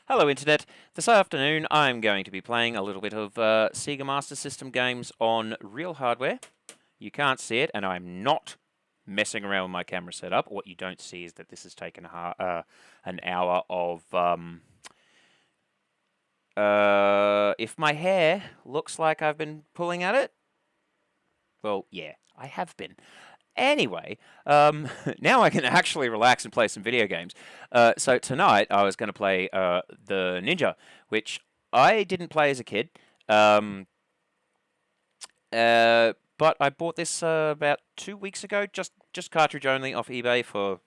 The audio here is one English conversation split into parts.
Hello Internet. This afternoon I'm going to be playing a little bit of Sega Master System games on real hardware. You can't see it, and I'm not messing around with my camera setup. What you don't see is that this has taken an hour of... if my hair looks like I've been pulling at it, well, yeah, I have been. Anyway, now I can actually relax and play some video games. So tonight I was going to play the Ninja, which I didn't play as a kid. But I bought this about 2 weeks ago, just cartridge only off eBay for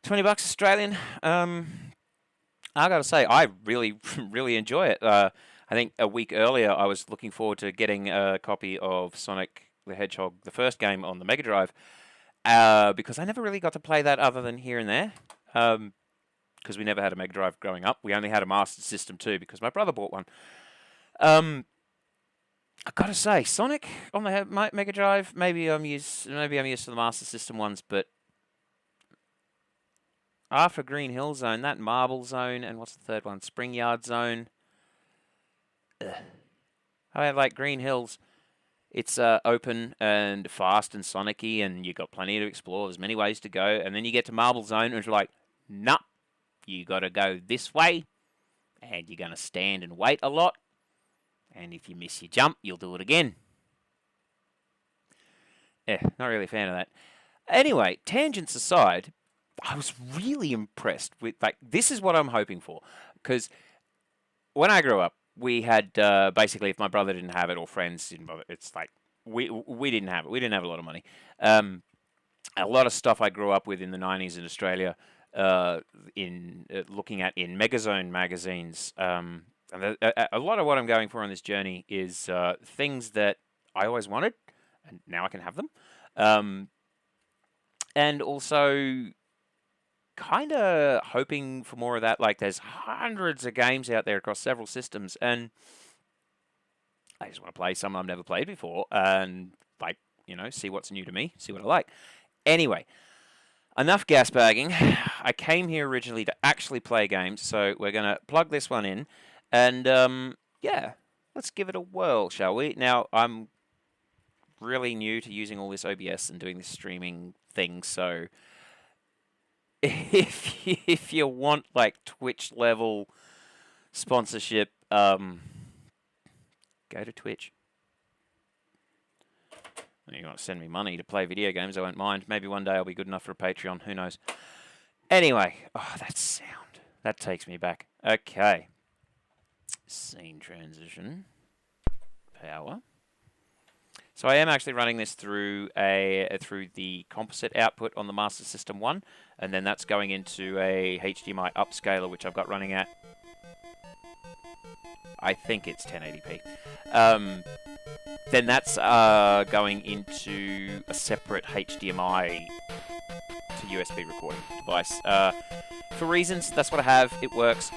$20 Australian. I gotta say, I really, really enjoy it. I think a week earlier I was looking forward to getting a copy of Sonic the Hedgehog, the first game on the Mega Drive, because I never really got to play that other than here and there, because we never had a Mega Drive growing up. We only had a Master System too, because my brother bought one. I gotta say, Sonic on the Mega Drive, maybe I'm used to the Master System ones, but after Green Hill Zone, that Marble Zone, and what's the third one? Spring Yard Zone. Ugh. I like Green Hills. It's open and fast and Sonic-y, and you've got plenty to explore. There's many ways to go. And then you get to Marble Zone, and you're like, nah, you got to go this way, and you're going to stand and wait a lot. And if you miss your jump, you'll do it again. Not really a fan of that. Anyway, tangents aside, I was really impressed with, this is what I'm hoping for. Because when I grew up, we had, basically, if my brother didn't have it or friends didn't bother, it's like, we didn't have it. We didn't have a lot of money. A lot of stuff I grew up with in the 90s in Australia, looking at in Megazone magazines. And a lot of what I'm going for on this journey is things that I always wanted, and now I can have them. And also kind of hoping for more of that. Like, there's hundreds of games out there across several systems, and I just want to play some I've never played before, and, like, see what's new to me, see what I like. Anyway, enough gas bagging. I came here originally to actually play games, so we're going to plug this one in, and, yeah, let's give it a whirl, shall we? Now, I'm really new to using all this OBS and doing this streaming thing, so if you want, like, Twitch level sponsorship, go to Twitch. You want to send me money to play video games, I won't mind. Maybe one day I'll be good enough for a Patreon, who knows. Anyway, oh, that sound, that takes me back. Okay, scene transition, power. So I am actually running this through the composite output on the Master System 1, and then that's going into a HDMI upscaler, which I've got running at, I think it's 1080p. Then that's going into a separate HDMI to USB recording device. For reasons, that's what I have. It works.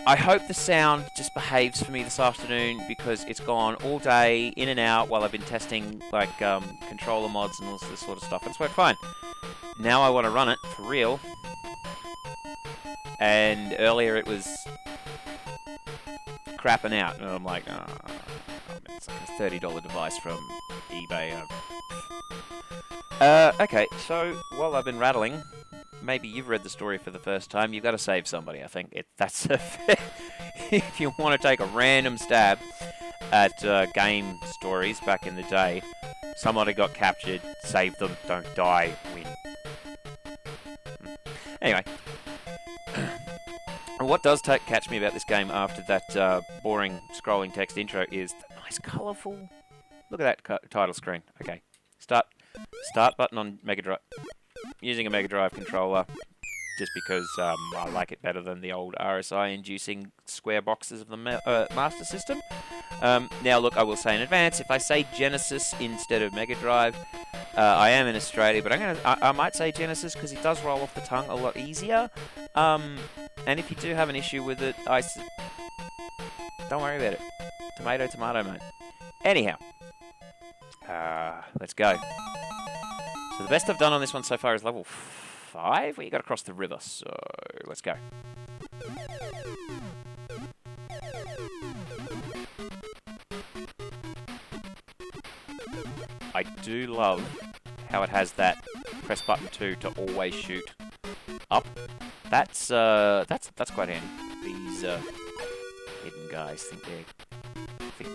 I hope the sound just behaves for me this afternoon, because it's gone all day, in and out, while I've been testing, like, controller mods and all this sort of stuff, and it's worked fine. Now I want to run it for real, and earlier it was crapping out, and I'm like, it's like a $30 device from eBay. Okay, so while I've been rattling, maybe you've read the story for the first time. You've got to save somebody. I think that's if you want to take a random stab at game stories back in the day, somebody got captured, save them, don't die, win. Anyway, what does catch me about this game after that boring scrolling text intro is the nice, colourful. Look at that title screen. Okay, start button on Mega Drive. Using a Mega Drive controller, just because I like it better than the old RSI-inducing square boxes of the Master System. Now, look, I will say in advance, if I say Genesis instead of Mega Drive, I am in Australia, but I might say Genesis because it does roll off the tongue a lot easier. And if you do have an issue with it, don't worry about it. Tomato, tomato, mate. Anyhow, let's go. So the best I've done on this one so far is level 5 where you got to cross the river. So let's go. I do love how it has that press button 2 to always shoot up. That's quite handy. These hidden guys think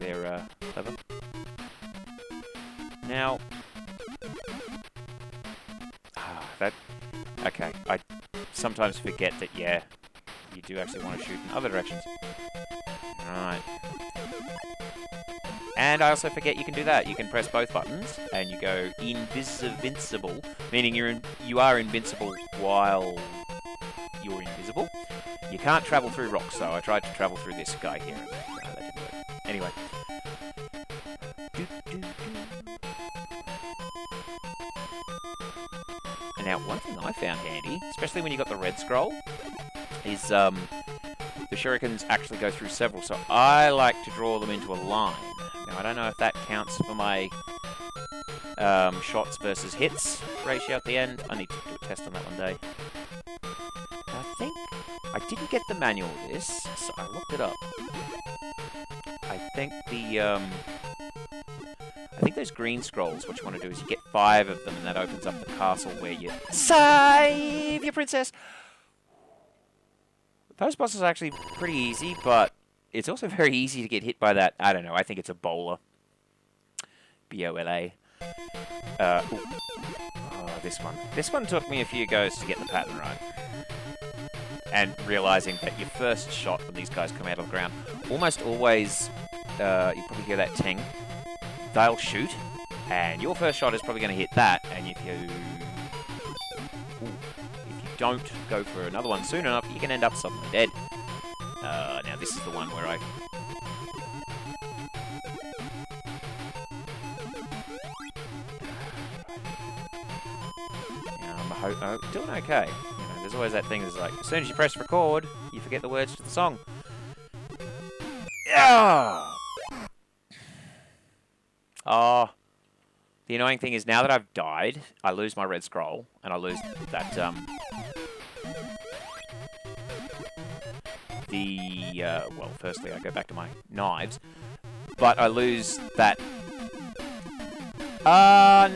they're clever. Now, okay. I sometimes forget that you do actually want to shoot in other directions. Right. And I also forget you can do that. You can press both buttons and you go invincible, meaning you are invincible while you're invisible. You can't travel through rocks, so I tried to travel through this guy here. And that didn't work. Anyway. And now, one thing I found handy, especially when you got the red scroll, is the shurikens actually go through several. So I like to draw them into a line. Now, I don't know if that counts for my shots versus hits ratio at the end. I need to do a test on that one day. I think I didn't get the manual of this, so I looked it up. I think those green scrolls, what you want to do is you get 5 of them, and that opens up the castle where you save your princess. Those bosses are actually pretty easy, but it's also very easy to get hit by that. I don't know. I think it's a bowler. B-O-L-A. Oh, this one. This one took me a few goes to get the pattern right. And realizing that your first shot when these guys come out of the ground, almost always, you probably hear that ting. They'll shoot, and your first shot is probably going to hit that. And if you don't go for another one soon enough, you can end up suddenly dead. Now this is the one where I'm doing okay. You know, there's always that thing that's like, as soon as you press record, you forget the words to the song. Yeah. Oh, the annoying thing is now that I've died, I lose my red scroll, and I lose that, well, firstly, I go back to my knives, but I lose that, no!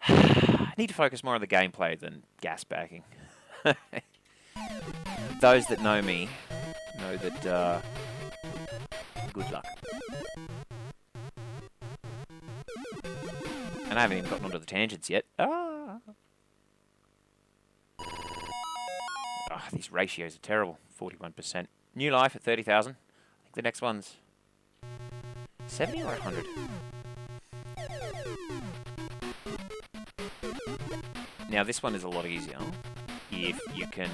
I need to focus more on the gameplay than gas backing. Those that know me know that, good luck. And I haven't even gotten onto the tangents yet. These ratios are terrible. 41%. New life at 30,000. I think the next one's 70 or 100. Now this one is a lot easier if you can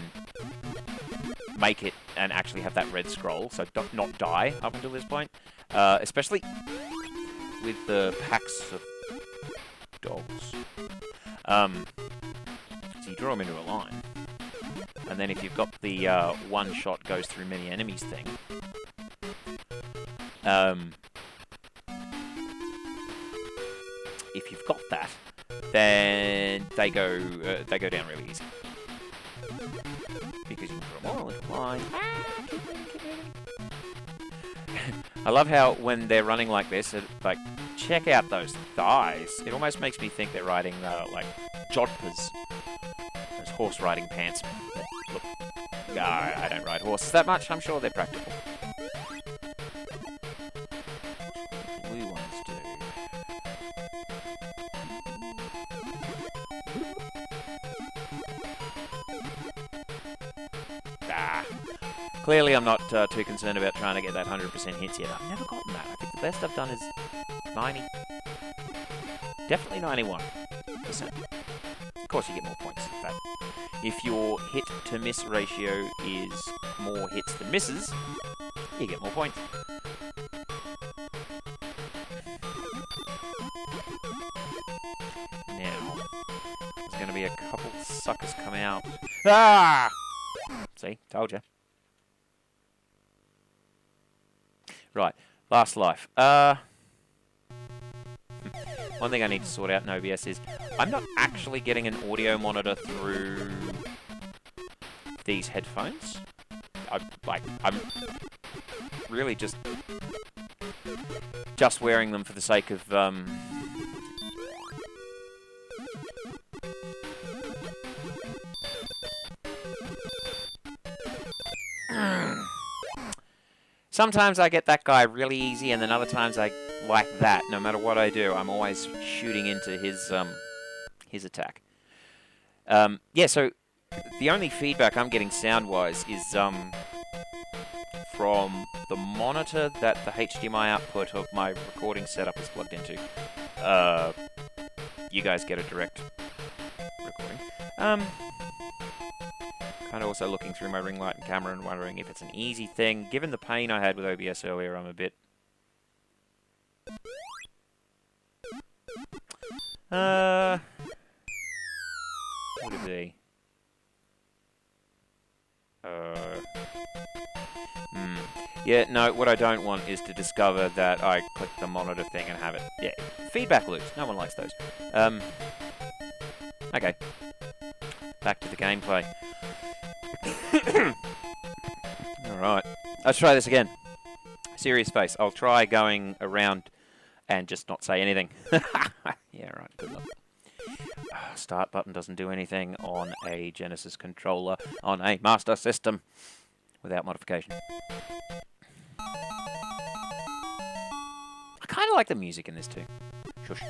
make it and actually have that red scroll, so not die up until this point. Especially with the packs of dogs. So you draw them into a line. And then if you've got the one shot goes through many enemies thing, if you've got that, then they go down really easy. Because you can draw them all into a line. Keep moving. I love how when they're running like this, like, check out those thighs. It almost makes me think they're riding, like, jodhpurs. Those horse riding pants. Look, I don't ride horses that much. I'm sure they're practical. Blue ones do. Clearly I'm not too concerned about trying to get that 100% hits yet. I've never gotten that. I think the best I've done is 90. Definitely 91%. Of course you get more points. But if your hit to miss ratio is more hits than misses, you get more points. Now, there's going to be a couple suckers come out. Ah! See? Told you. Right, last life. one thing I need to sort out in OBS is I'm not actually getting an audio monitor through these headphones. I'm really just wearing them for the sake of sometimes I get that guy really easy, and then other times I like that. No matter what I do, I'm always shooting into his attack. Yeah, so the only feedback I'm getting sound-wise is from the monitor that the HDMI output of my recording setup is plugged into. You guys get a direct recording. Kind of also looking through my ring light and camera and wondering if it's an easy thing. Given the pain I had with OBS earlier, I'm a bit... what would it be? Yeah, no, what I don't want is to discover that I click the monitor thing and have it. Yeah, feedback loops. No one likes those. Okay. Back to the gameplay. Alright. Let's try this again. Serious face. I'll try going around and just not say anything. Yeah, right. Good luck. Start button doesn't do anything on a Genesis controller on a Master System without modification. I kind of like the music in this too. Shush.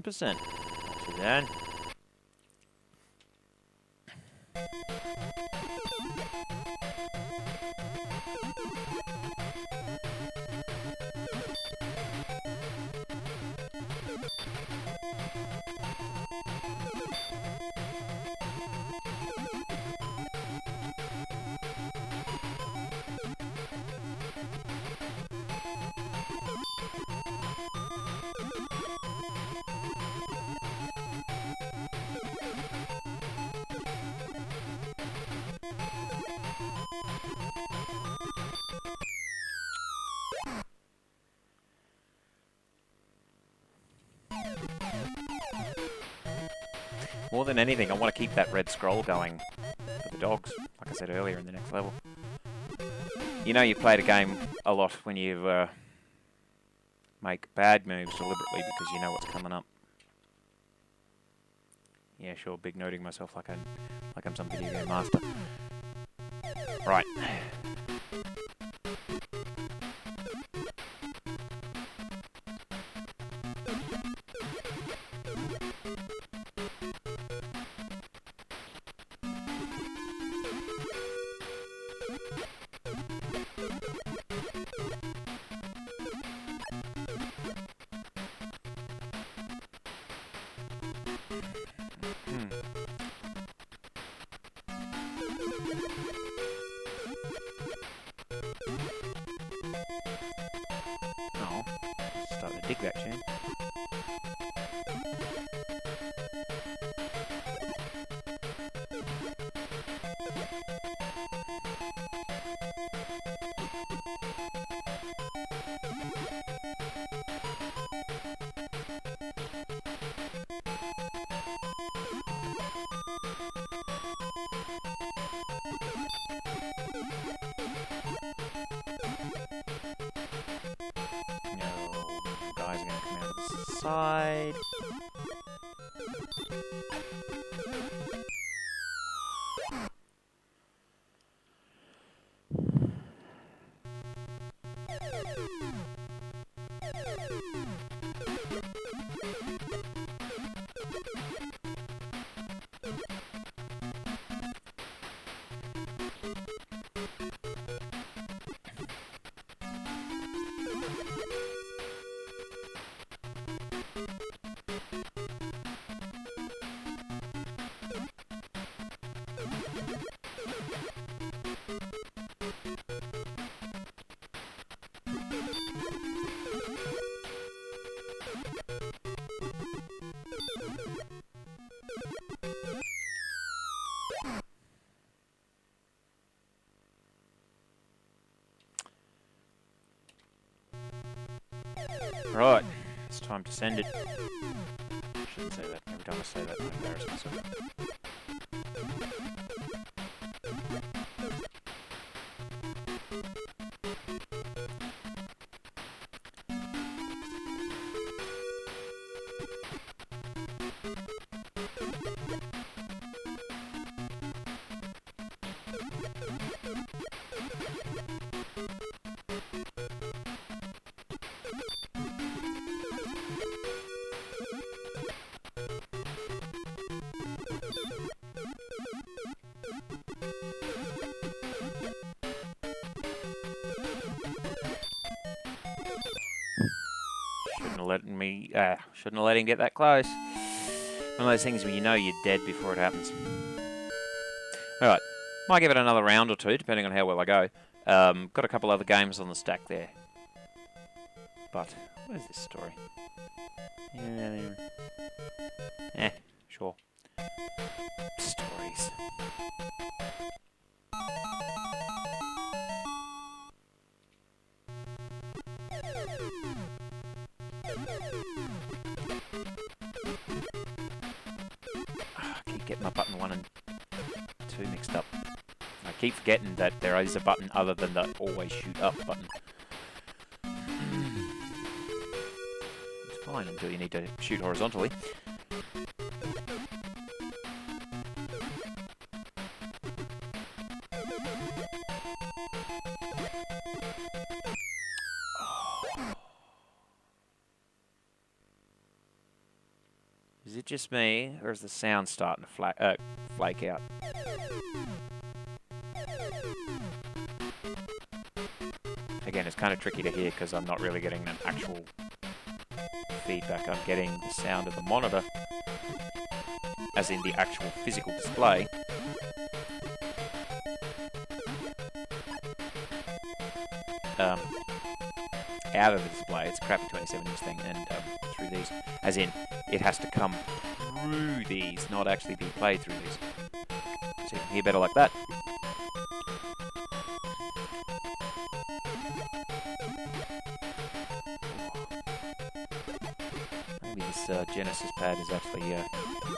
%. Not too bad. More than anything, I want to keep that red scroll going for the dogs, like I said earlier in the next level. You know you've played a game a lot when you make bad moves deliberately because you know what's coming up. Yeah, sure, big noting myself like I'm some video game master. Right. Start to dig that tune. side. Right, it's time to send it. Shouldn't say that. Every time I say that, I embarrass myself. Shouldn't have let him get that close. One of those things where you know you're dead before it happens. Alright, might give it another round or two, depending on how well I go. Got a couple other games on the stack there. But, what is this story? Sure. Stories. I keep getting my button 1 and 2 mixed up. I keep forgetting that there is a button other than the always shoot up button. It's fine until you need to shoot horizontally. Is it just me, or is the sound starting to flake out? Again, it's kind of tricky to hear because I'm not really getting an actual feedback. I'm getting the sound of the monitor, as in the actual physical display. Out of the display. It's a crappy 27-inch thing, and through these, as in, it has to come through these, not actually be played through these. So you can hear better like that. Maybe this Genesis pad is actually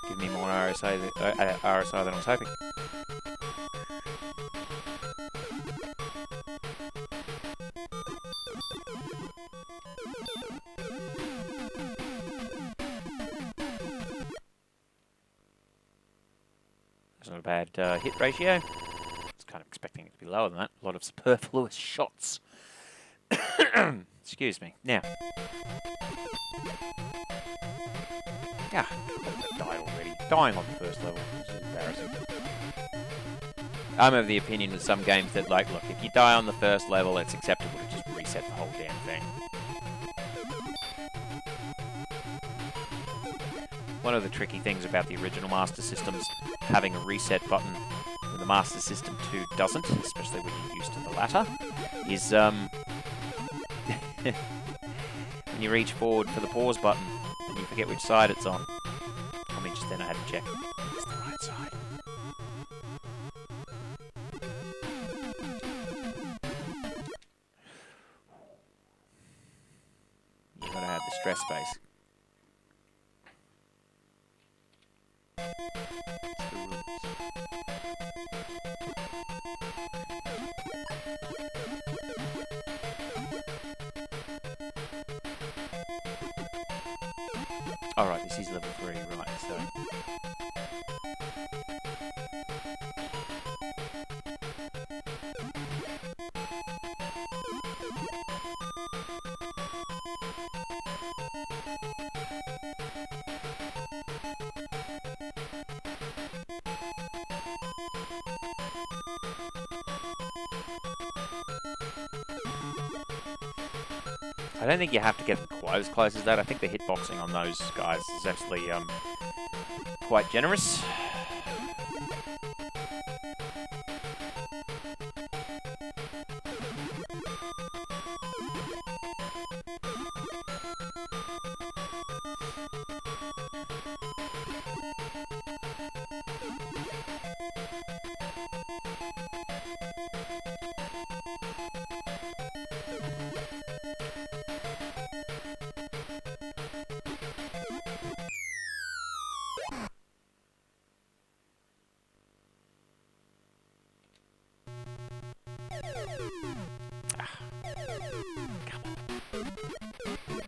giving me more RSI than I was hoping. That's not a bad hit ratio. I was kind of expecting it to be lower than that. A lot of superfluous shots. Excuse me. Now. I died already. Dying on the first level. This is embarrassing. I'm of the opinion with some games that, like, look, if you die on the first level, it's acceptable to just reset the whole damn thing. One of the tricky things about the original Master Systems having a reset button when the Master System 2 doesn't, especially when you're used to the latter, is when you reach forward for the pause button and you forget which side it's on. I mean, just then I had to check. It's the right side. You've got to have the stress space. Alright, this is level 3, right, so... I don't think you have to get them quite as close as that. I think the hitboxing on those guys is actually quite generous.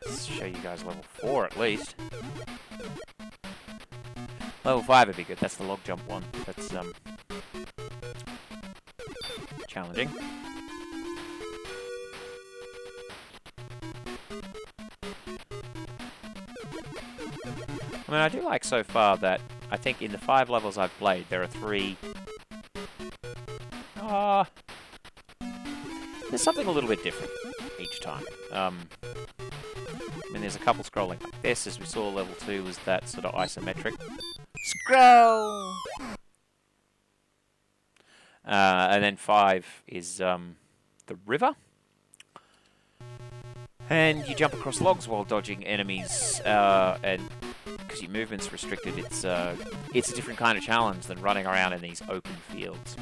Let's show you guys level 4 at least. Level 5 would be good. That's the log jump one. That's challenging. I mean, I do like so far that I think in the 5 levels I've played, there are 3. There's something a little bit different each time. I mean, there's a couple scrolling like this, as we saw. Level 2 was that sort of isometric scroll. And then 5 is the river. And you jump across logs while dodging enemies, and because your movement's restricted, it's a different kind of challenge than running around in these open fields.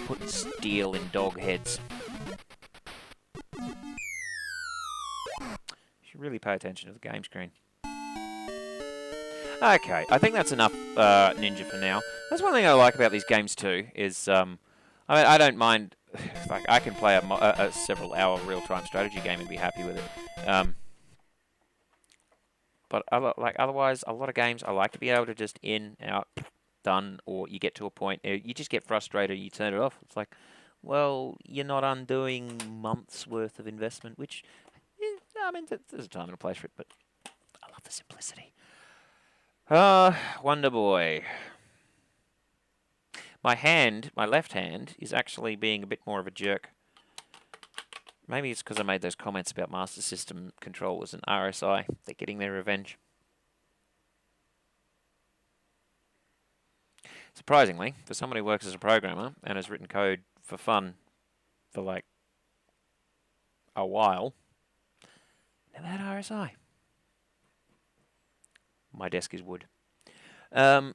Putting steel in dog heads. You should really pay attention to the game screen. Okay, I think that's enough Ninja for now. That's one thing I like about these games too, is I mean, I don't mind, like, I can play a several-hour real-time strategy game and be happy with it. But like otherwise, a lot of games I like to be able to just in, out, done, or you get to a point, you just get frustrated, you turn it off. It's like, well, you're not undoing months' worth of investment, which, I mean, there's a time and a place for it, but I love the simplicity. Wonder Boy. My left hand, is actually being a bit more of a jerk. Maybe it's because I made those comments about Master System controllers and RSI. They're getting their revenge. Surprisingly, for someone who works as a programmer and has written code for fun for like a while, never had RSI. My desk is wood. Hang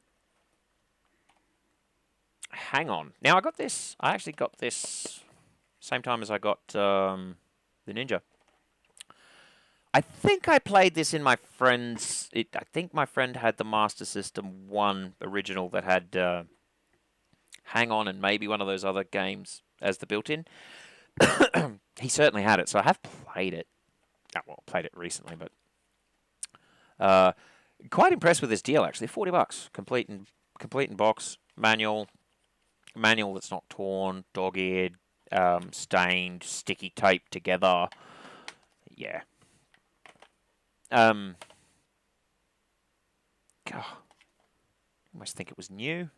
on. Now I got this. I actually got this same time as I got the Ninja. I think I played this in my friend's... I think my friend had the Master System 1 original that had Hang On and maybe one of those other games as the built-in. He certainly had it, so I have played it. Oh, well, played it recently, but... quite impressed with this deal, actually. $40. Complete in box, manual that's not torn, dog-eared, stained, sticky taped together. Yeah. God, I must think it was new.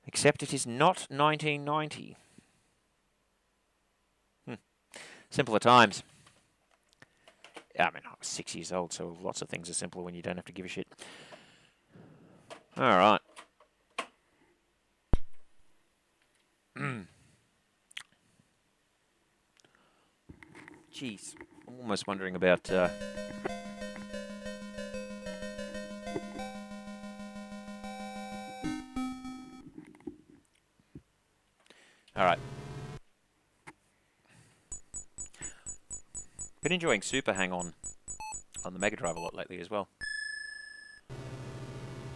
Except it is not 1990. Simpler times. I mean, I was 6 years old, so lots of things are simpler when you don't have to give a shit. Alright. Jeez. I'm almost wondering about... Alright. Been enjoying Super Hang On the Mega Drive a lot lately as well.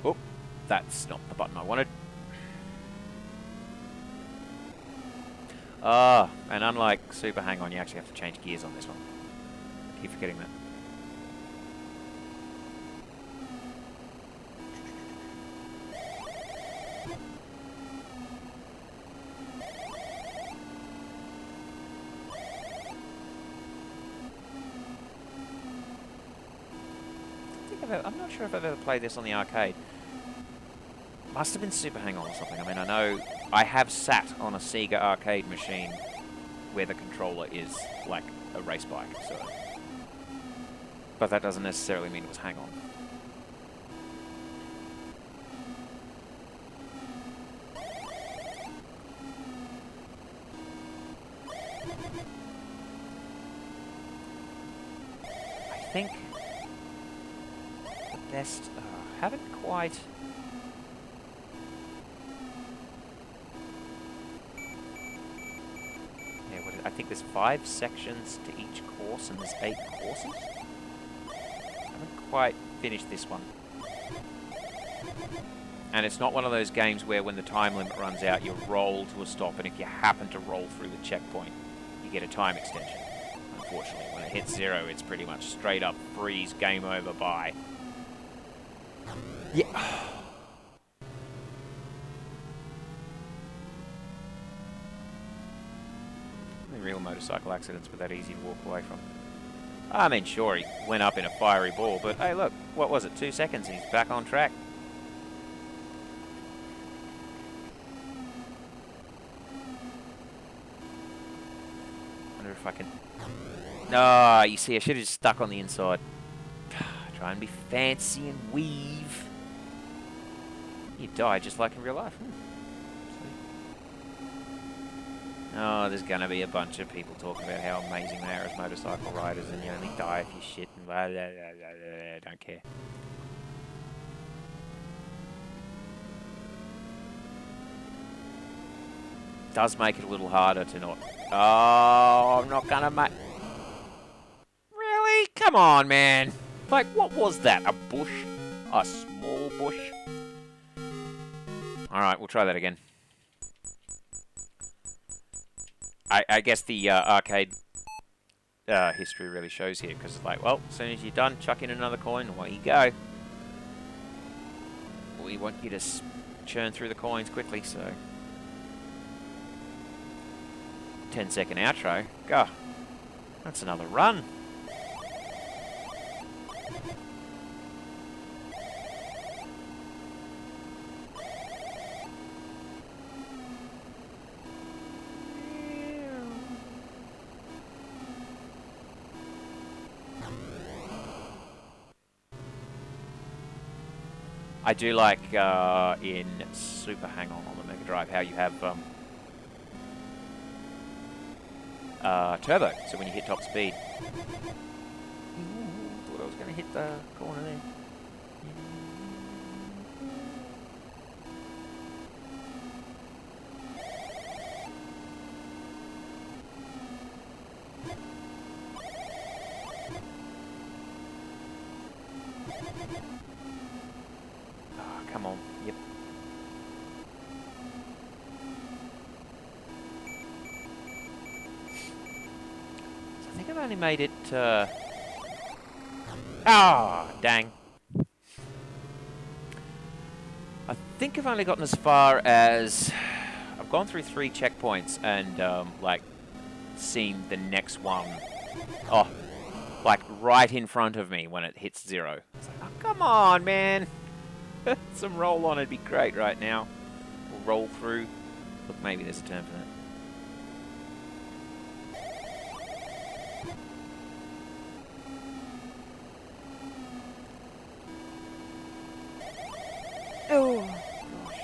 Oh, that's not the button I wanted. And unlike Super Hang On, you actually have to change gears on this one. Keep forgetting that. I'm not sure if I've ever played this on the arcade. Must have been Super Hang-On or something. I mean, I know I have sat on a Sega arcade machine where the controller is like a race bike, so. But that doesn't necessarily mean it was Hang-On. I think the best, haven't quite. Yeah, I think there's 5 sections to each course, and there's 8 courses. I haven't quite finished this one. And it's not one of those games where when the time limit runs out, you roll to a stop, and if you happen to roll through the checkpoint, you get a time extension. Unfortunately, when it hits 0, it's pretty much straight up freeze, game over, bye. Yeah. The real motorcycle accidents were that easy to walk away from. I mean, sure, he went up in a fiery ball, but hey, look, what was it, 2 seconds, he's back on track. Wonder if I can... No, you see, I should have just stuck on the inside. Try and be fancy and weave. You die just like in real life. Oh, there's gonna be a bunch of people talking about how amazing they are as motorcycle riders, and you only die if you shit and blah, blah, blah, blah, blah. Don't care. Does make it a little harder to not... Oh, I'm not gonna make... Really? Come on, man. Like, what was that? A bush? A small bush? Alright, we'll try that again. I guess the arcade history really shows here, because it's like, well, as soon as you're done, chuck in another coin, away you go. We want you to churn through the coins quickly, so... 10-second outro. Go. That's another run. I do like in Super Hang-On on the Mega Drive how you have turbo, so when you hit top speed. Thought I was going to hit the corner there. Come on, yep. So I think I've only made it, dang. I think I've only gotten as far as... I've gone through 3 checkpoints and, like, seen the next one. Oh, like, right in front of me when it hits 0. It's like, oh, come on, man. Some roll on would be great right now. We'll roll through. Look, maybe there's a term for that. Oh, gosh.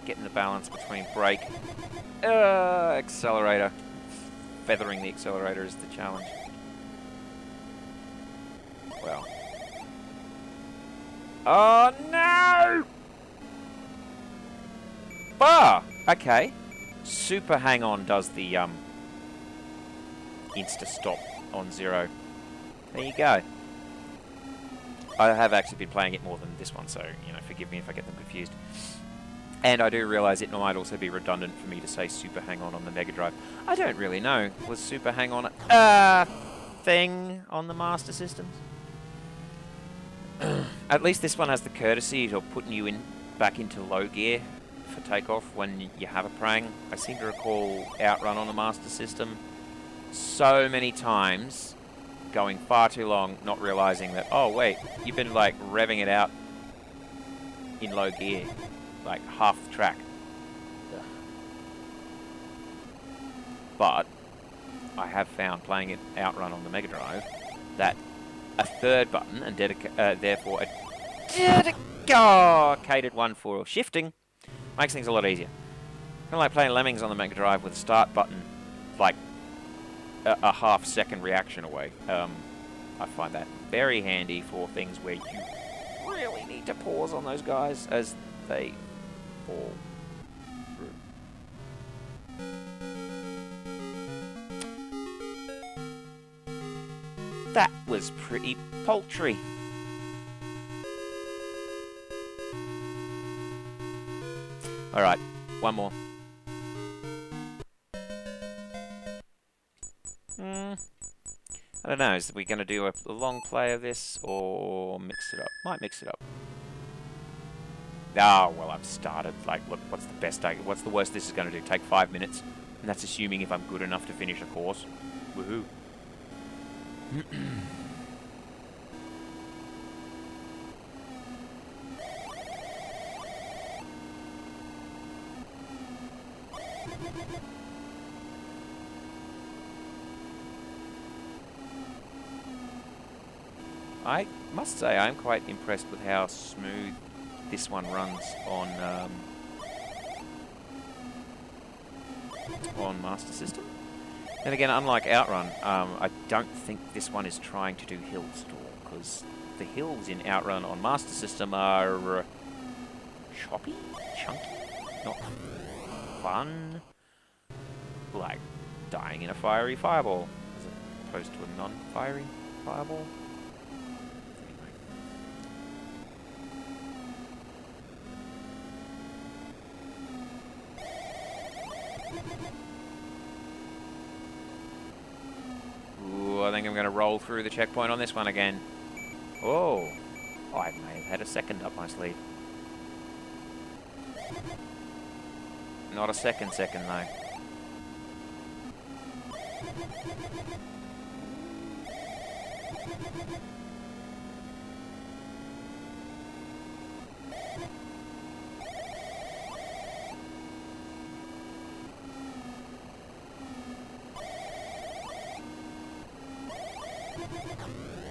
Getting the balance between brake, accelerator. Feathering the accelerator is the challenge. Well. Oh no! Okay. Super Hang-On does the insta stop on 0. There you go. I have actually been playing it more than this one, so you know, forgive me if I get them confused. And I do realise it might also be redundant for me to say Super Hang-On on the Mega Drive. I don't really know. Was Super Hang-On... thing on the Master Systems. At least this one has the courtesy of putting you back into low gear for takeoff when you have a prang. I seem to recall Outrun on the Master System so many times going far too long, not realizing that, oh wait, you've been like revving it out in low gear, like half the track. Ugh. But I have found playing it Outrun on the Mega Drive that a third button, and therefore a dedicated one for shifting, makes things a lot easier. Kind of like playing Lemmings on the Mega Drive with a start button, like a half-second reaction away. I find that very handy for things where you really need to pause on those guys as they fall through. That was pretty paltry. Alright, one more. I don't know, is we going to do a long play of this or mix it up? Might mix it up. Oh, well, I've started. Like, look, what's the worst this is going to do? Take 5 minutes? And that's assuming if I'm good enough to finish a course. Woohoo. I must say I'm quite impressed with how smooth this one runs on Master System. And again, unlike Outrun, I don't think this one is trying to do hill stall, because the hills in Outrun on Master System are choppy, chunky, not fun, like dying in a fiery fireball, as opposed to a non-fiery fireball. I think I'm going to roll through the checkpoint on this one again. Oh, I may have had a second up my sleeve. Not a second though.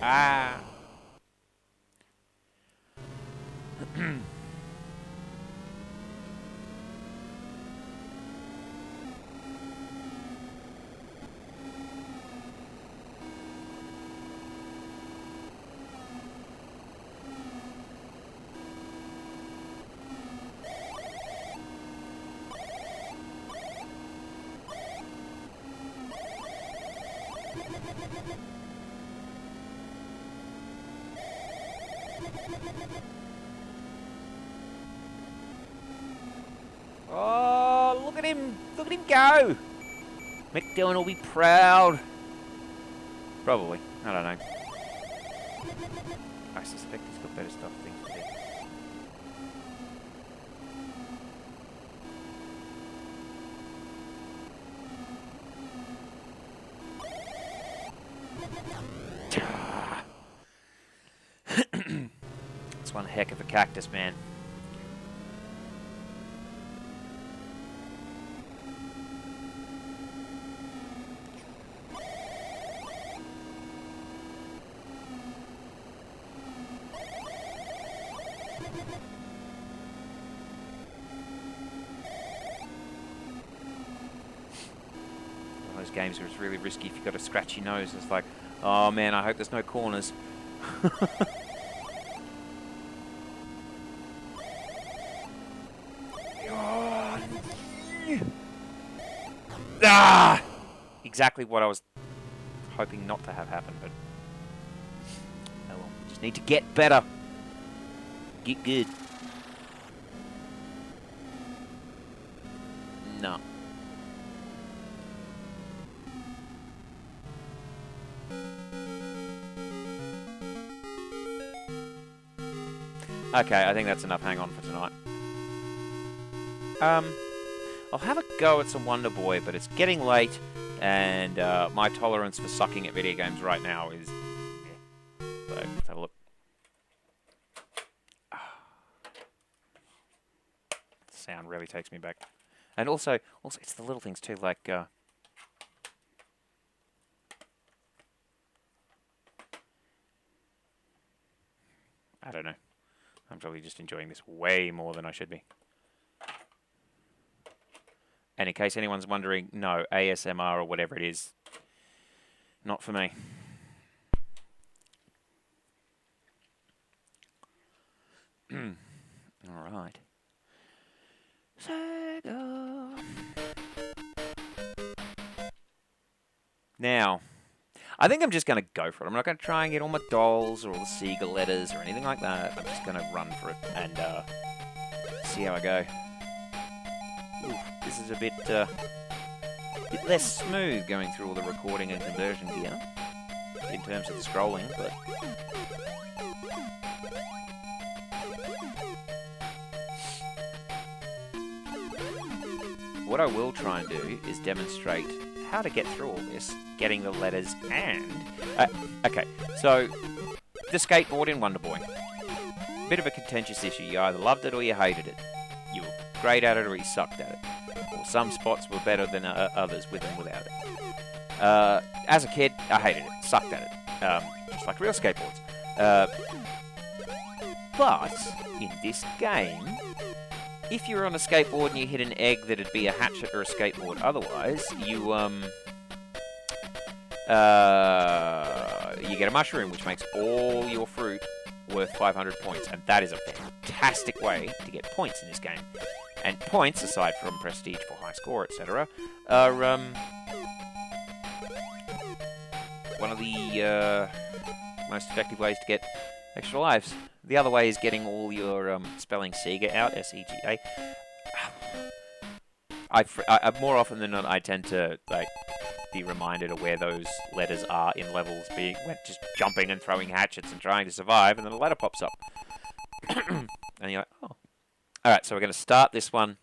Ah. Oh, look at him! Look at him go! Mick Dillon will be proud. Probably. I don't know. I suspect he's got better stuff things to do. It's one heck of a cactus, man. Those games where it's really risky if you've got a scratchy nose. It's like, oh man, I hope there's no corners. Ah! Exactly what I was hoping not to have happen, but oh well. Just need to get better. Get good. No. Okay, I think that's enough hang on for tonight. I'll have a go at some Wonder Boy, but it's getting late, and my tolerance for sucking at video games right now is... So, let's have a look. The sound really takes me back. And also, it's the little things too, like... I don't know. I'm probably just enjoying this way more than I should be. And in case anyone's wondering, no, ASMR or whatever it is, not for me. Alright. Sega. Now, I think I'm just going to go for it. I'm not going to try and get all my dolls or all the Sega letters or anything like that. I'm just going to run for it and see how I go. Ooh, this is a bit less smooth going through all the recording and conversion gear in terms of the scrolling, but... What I will try and do is demonstrate how to get through all this, getting the letters and... okay, so the skateboard in Wonder Boy. Bit of a contentious issue. You either loved it or you hated it. You were great at it or you sucked at it. Or some spots were better than others with and without it. As a kid, I hated it, sucked at it. Just like real skateboards. But in this game... If you were on a skateboard and you hit an egg, that'd be a hatchet or a skateboard. Otherwise, you get a mushroom, which makes all your fruit worth 500 points. And that is a fantastic way to get points in this game. And points, aside from prestige for high score, etc., are one of the most effective ways to get extra lives. The other way is getting all your spelling Sega out, S-E-G-A. I more often than not, I tend to be reminded of where those letters are in levels, being just jumping and throwing hatchets and trying to survive, and then a letter pops up. And you're like, oh. Alright, so we're going to start this one.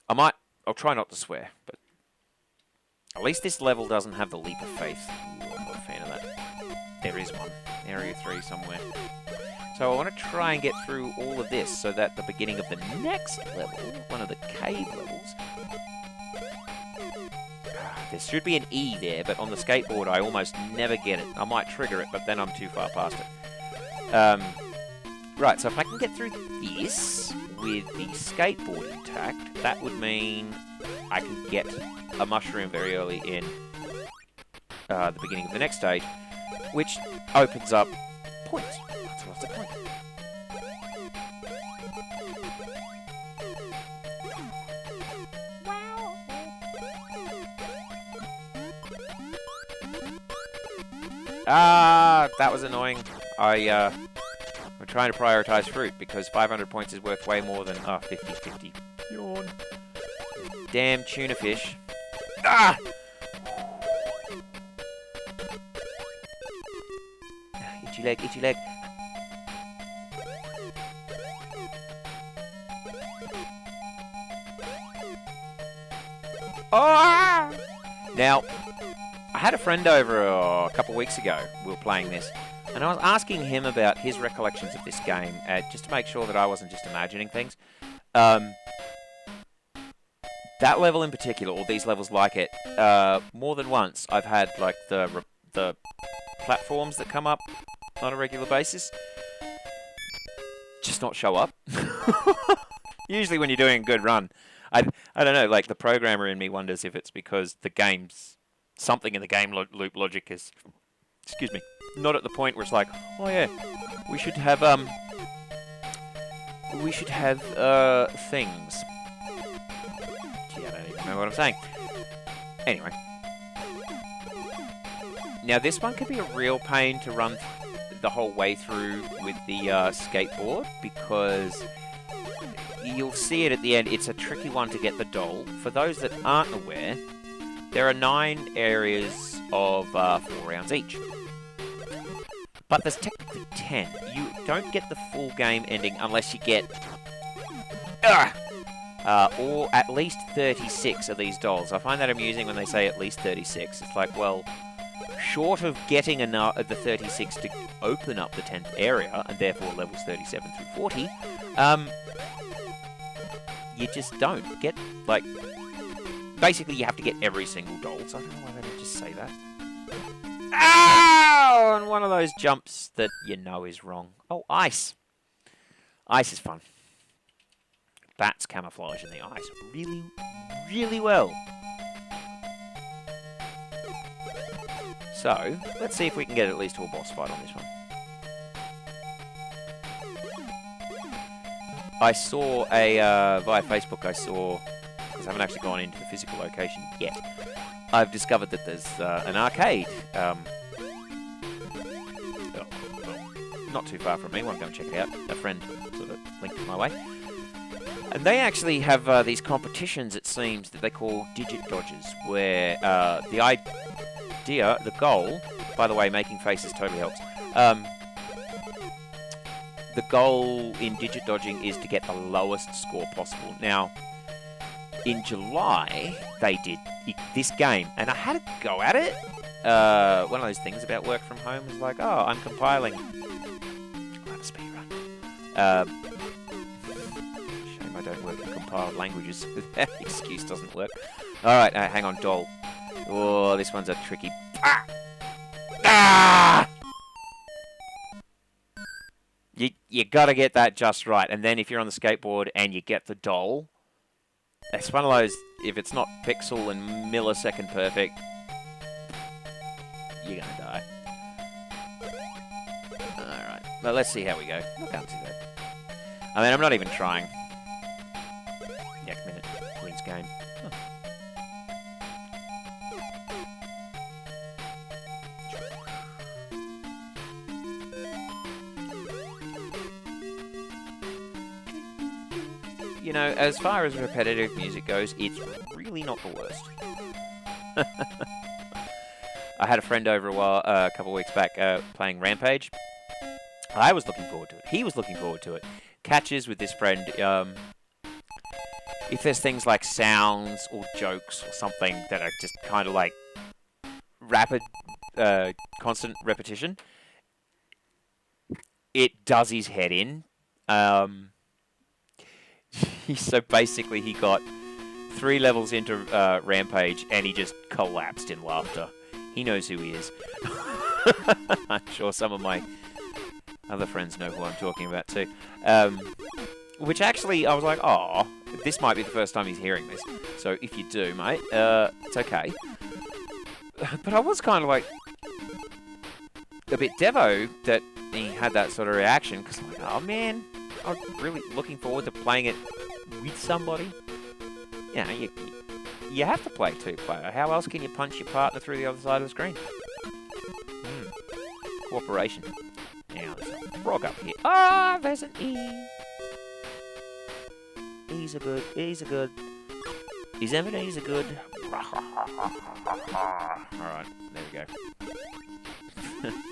I'll try not to swear, but at least this level doesn't have the leap of faith. Ooh, I'm not a fan of that. There is one. Area 3 somewhere. So I want to try and get through all of this so that the beginning of the next level, one of the cave levels, there should be an E there, but on the skateboard I almost never get it. I might trigger it, but then I'm too far past it. Right, so if I can get through this with the skateboard intact, that would mean I can get a mushroom very early in the beginning of the next stage, which opens up points. That's lots of points. That was annoying. I'm trying to prioritize fruit because 500 points is worth way more than 50-50. Yawn. Damn tuna fish. Ah! Itchy leg, itchy leg. Oh! Now, I had a friend over a couple of weeks ago. We were playing this, and I was asking him about his recollections of this game, just to make sure that I wasn't just imagining things. That level in particular, or these levels like it, more than once I've had like the platforms that come up on a regular basis just not show up. Usually when you're doing a good run, I don't know, like the programmer in me wonders if it's because the game's something in the game loop logic is, excuse me, not at the point where it's like, oh yeah, we should have things. Gee, I don't even know what I'm saying. Anyway. Now this one could be a real pain to run the whole way through with the skateboard, because you'll see it at the end. It's a tricky one to get the doll. For those that aren't aware, there are 9 areas of 4 rounds each. But there's technically 10. You don't get the full game ending unless you get... or at least 36 of these dolls. I find that amusing when they say at least 36. It's like, well, short of getting enough of the 36 to open up the 10th area, and therefore levels 37 through 40, you just don't get, like... Basically, you have to get every single doll, so I don't know why they didn't just say that. Ow! And one of those jumps that you know is wrong. Oh, ice. Ice is fun. Bats camouflage in the ice really, really well. So, let's see if we can get at least to a boss fight on this one. I saw via Facebook, because I haven't actually gone into the physical location yet, I've discovered that there's an arcade, not too far from me. I want to go and check it out. A friend sort of linked it my way. And they actually have these competitions, it seems, that they call digit dodges, where the idea, the goal, by the way, making faces totally helps. The goal in digit dodging is to get the lowest score possible. Now, in July, they did this game, and I had a go at it. One of those things about work from home is like, oh, I'm compiling. I'll have a speed run. Shame I don't work in compiled languages. That excuse doesn't work. Alright, hang on, doll. Oh, this one's a tricky... Ah! Ah! You gotta get that just right. And then if you're on the skateboard and you get the doll, it's one of those, if it's not pixel and millisecond perfect, you're gonna die. Alright, well, let's see how we go. Not going too bad. I mean, I'm not even trying. Next minute wins game. Huh. You know, as far as repetitive music goes, it's really not the worst. I had a friend over a couple of weeks back playing Rampage. I was looking forward to it. He was looking forward to it. Catches with this friend, if there's things like sounds or jokes or something that are just kind of like rapid, constant repetition, it does his head in. So basically he got 3 levels into Rampage and he just collapsed in laughter. He knows who he is. I'm sure some of my other friends know who I'm talking about too. Which actually, I was like, oh, this might be the first time he's hearing this. So if you do, mate, it's okay. But I was kind of like a bit devo that he had that sort of reaction, because I'm like, oh man, I'm really looking forward to playing it with somebody. You know, you have to play 2-player. How else can you punch your partner through the other side of the screen? Cooperation. Now, there's a frog up here. Ah, there's an E. E's are good. E's are good. Is E's are good. Alright, there we go.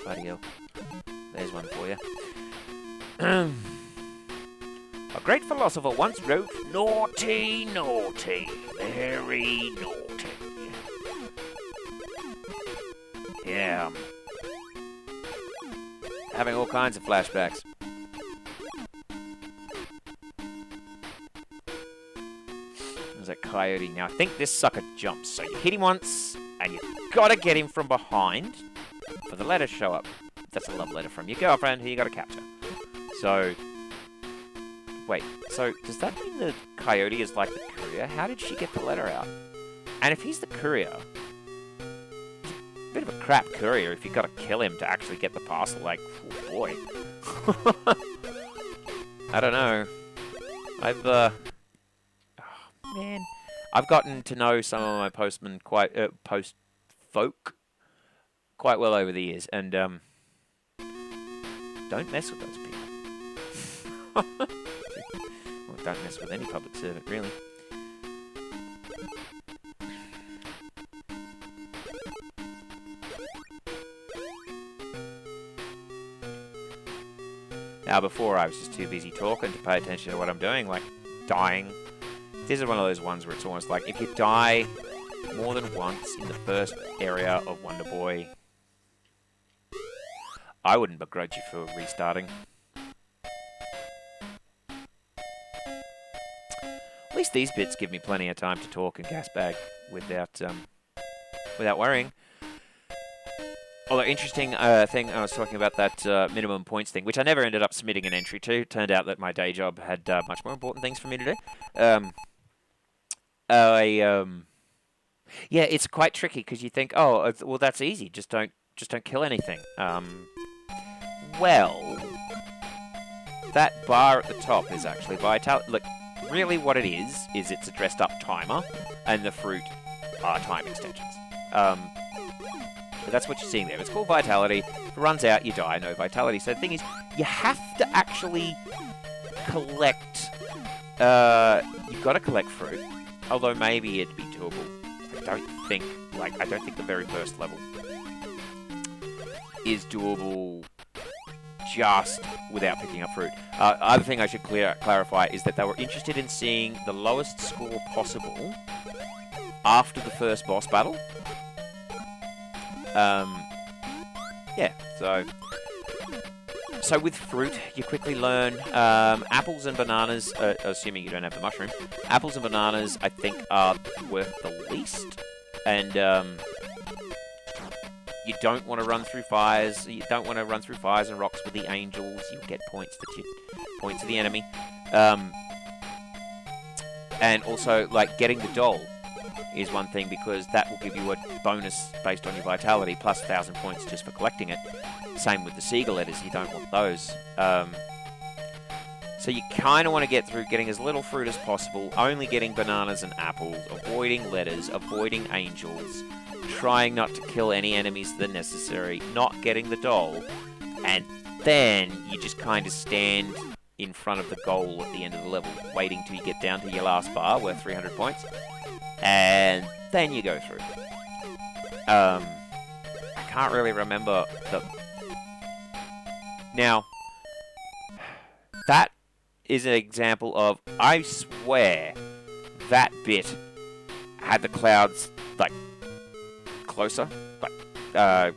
Bloody hell. There's one for you. A great philosopher once wrote, naughty, naughty, very naughty. Yeah. Having all kinds of flashbacks. There's a coyote. Now, I think this sucker jumps. So you hit him once, and you gotta get him from behind for the letter to show up. That's a love letter from your girlfriend who you gotta capture. So... Wait, so does that mean the coyote is like the courier? How did she get the letter out? And if he's the courier, he's a bit of a crap courier if you've got to kill him to actually get the parcel. Like, oh boy. I don't know. Oh, man. I've gotten to know some of my postmen post folk quite well over the years, and don't mess with those people. Well, don't mess with any public servant, really. Now, before I was just too busy talking to pay attention to what I'm doing, like dying. This is one of those ones where it's almost like if you die more than once in the first area of Wonder Boy, I wouldn't begrudge you for restarting. At least these bits give me plenty of time to talk and gas bag without worrying. Although, interesting thing, I was talking about that minimum points thing, which I never ended up submitting an entry to. Turned out that my day job had much more important things for me to do. Yeah, it's quite tricky because you think, oh, well, that's easy. Just don't kill anything. Well, that bar at the top is actually vitality. Look, really, what it is it's a dressed-up timer, and the fruit are time extensions. So that's what you're seeing there. It's called vitality. If it runs out, you die. No vitality. So the thing is, you have to actually collect. You've got to collect fruit. Although maybe it'd be doable. I don't think the very first level is doable just without picking up fruit. Other thing I should clarify is that they were interested in seeing the lowest score possible after the first boss battle. Yeah, so with fruit, you quickly learn apples and bananas, assuming you don't have the mushroom. Apples and bananas, I think, are worth the least. And you don't want to run through fires. You don't want to run through fires and rocks with the angels. You'll get points to the enemy. And also, like, getting the doll is one thing, because that will give you a bonus based on your vitality, plus 1,000 points just for collecting it. Same with the Sega letters, you don't want those. So you kind of want to get through getting as little fruit as possible, only getting bananas and apples, avoiding letters, avoiding angels, trying not to kill any enemies that are necessary, not getting the doll, and then you just kind of stand in front of the goal at the end of the level, waiting till you get down to your last bar worth 300 points. And then you go through. I can't really remember the... Now, that is an example of, I swear, that bit had the clouds, like, closer, like,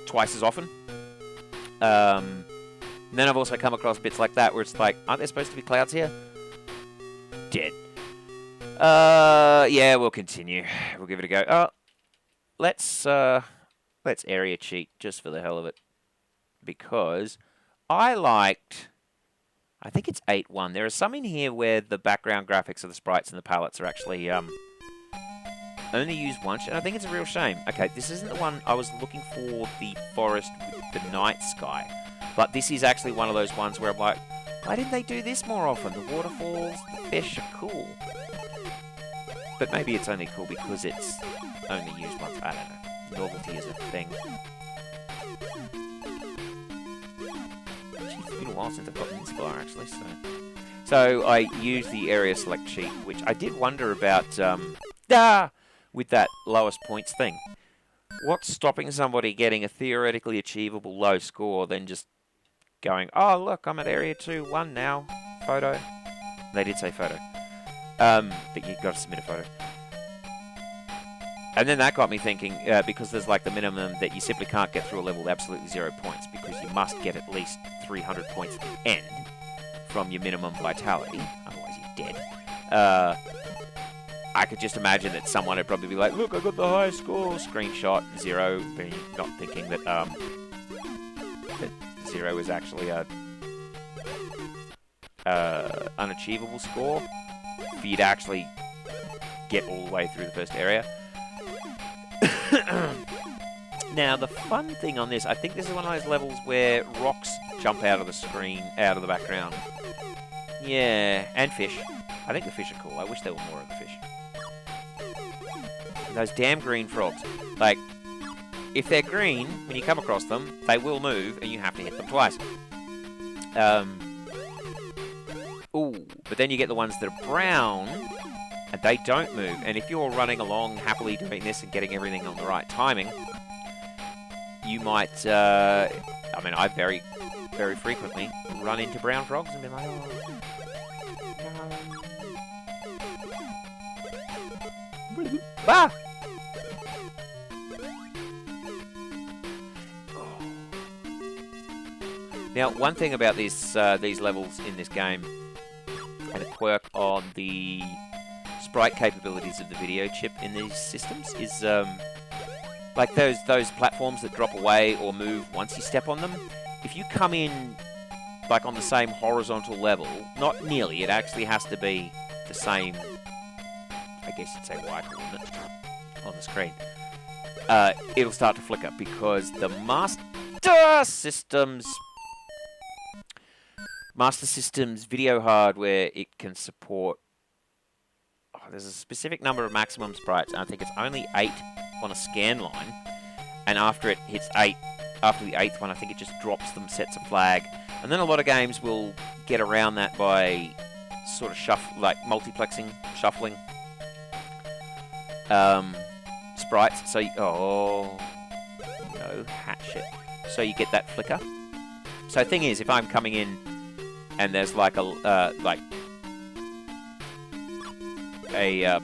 twice as often. And then I've also come across bits like that where it's like, aren't there supposed to be clouds here? Dead. Yeah, we'll continue. We'll give it a go. Let's area cheat just for the hell of it, because I think it's 8.1. There are some in here where the background graphics of the sprites and the palettes are actually only used once, and I think it's a real shame. Okay, this isn't the one I was looking for, the forest with the night sky, but this is actually one of those ones where I'm like, why didn't they do this more often? The waterfalls, the fish are cool. But maybe it's only cool because it's only used once. I don't know. Novelty is a thing. Jeez, it's been a while since I've gotten this far, actually. So I used the area select cheat, which I did wonder about with that lowest points thing. What's stopping somebody getting a theoretically achievable low score than just going, oh, look, I'm at area 2-1 now. Photo. They did say photo. But you've got to submit a photo. And then that got me thinking, because there's like the minimum that you simply can't get through a level with absolutely 0 points, because you must get at least 300 points at the end from your minimum vitality, otherwise you're dead. I could just imagine that someone would probably be like, look, I got the highest score, screenshot, 0, not thinking that, that 0 is actually a unachievable score for you to actually get all the way through the first area. Now, the fun thing on this, I think this is one of those levels where rocks jump out of the screen, out of the background. Yeah, and fish. I think the fish are cool. I wish there were more of the fish. And those damn green frogs. Like, if they're green, when you come across them, they will move, and you have to hit them twice. Ooh, but then you get the ones that are brown, and they don't move. And if you're running along happily doing this and getting everything on the right timing, you might, I mean, I very very frequently run into brown frogs and be like, oh, no. Ah! Now, one thing about these levels in this game, and a quirk on the sprite capabilities of the video chip in these systems, is like those platforms that drop away or move once you step on them. If you come in like on the same horizontal level, not nearly, it actually has to be the same, I guess you'd say Y coordinate on the screen. It'll start to flicker because the Master System's video hardware, it can support... Oh, there's a specific number of maximum sprites, and I think it's only 8 on a scan line. And after it hits 8, after the 8th one, I think it just drops them, sets a flag. And then a lot of games will get around that by sort of multiplexing, shuffling sprites. So, oh no, hatchet. So you get that flicker. So the thing is, if I'm coming in and there's like a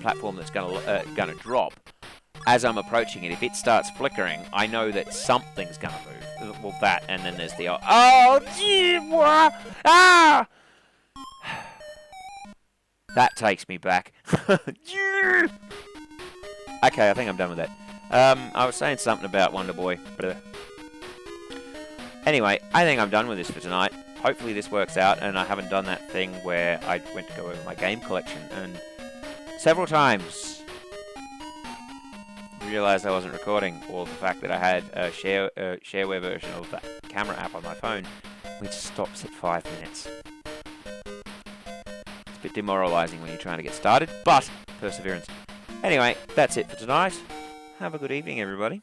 platform that's gonna drop, as I'm approaching it, if it starts flickering, I know that something's gonna move. Well, that, and then there's the oh, gee, ah! That takes me back. Okay, I think I'm done with that. I was saying something about Wonder Boy. Anyway, I think I'm done with this for tonight. Hopefully this works out, and I haven't done that thing where I went to go over my game collection, and several times realised I wasn't recording, or the fact that I had a shareware version of the camera app on my phone, which stops at 5 minutes. It's a bit demoralising when you're trying to get started, but perseverance. Anyway, that's it for tonight. Have a good evening, everybody.